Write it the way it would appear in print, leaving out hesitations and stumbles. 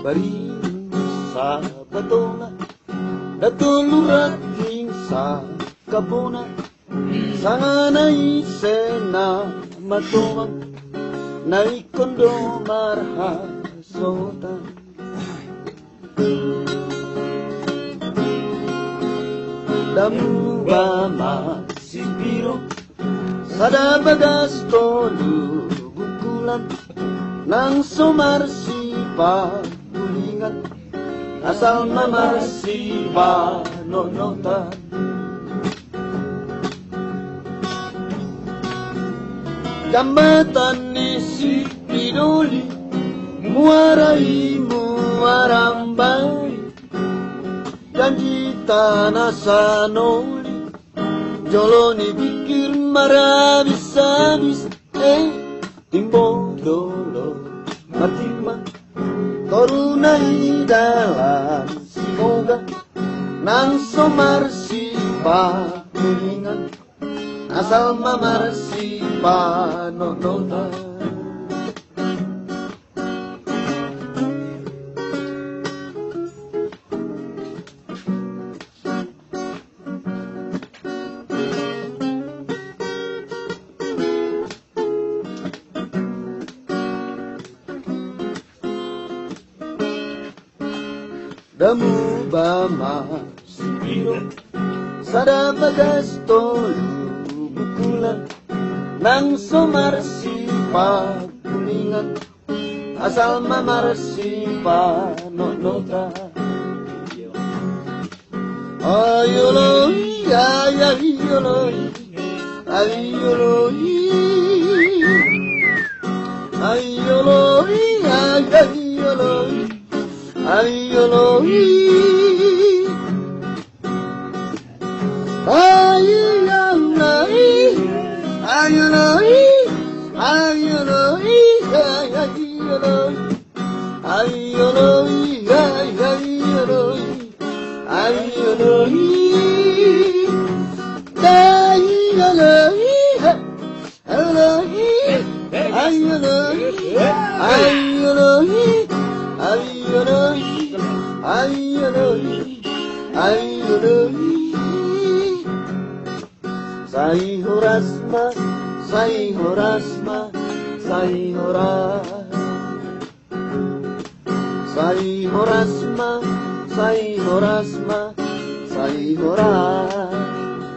baring sa batona, datulurating sa kabona, sanganay sena matumang, naikondo marhasotan. Damu ba masipiro, sada bagas tolu bukulan, nang sumarsi pagulingan, asal mamarsi panonotan. Jambatan ni si pidoli, muarai muarambai, janji tanah sanoli, joloni pikir marabis-abis, timbo dolo matima, torunai dalam simoga, nang somarsi pakulingan, asal mamarsi panonotan. Damu bama sipiro, sada bagas tolu bukulan, nang somarsi pagulingan, asal mamarsi panonotan. Ayoloi, ayoloi, ayoloi, ayoloi, ayoloi, ayoloi, ayoloi, ayoloi, ayoloi, ayoloi, ayoloi, ayoloi, Sai horasma, sai horasma, sai horas, sai horasma, sai horasma, sai horas.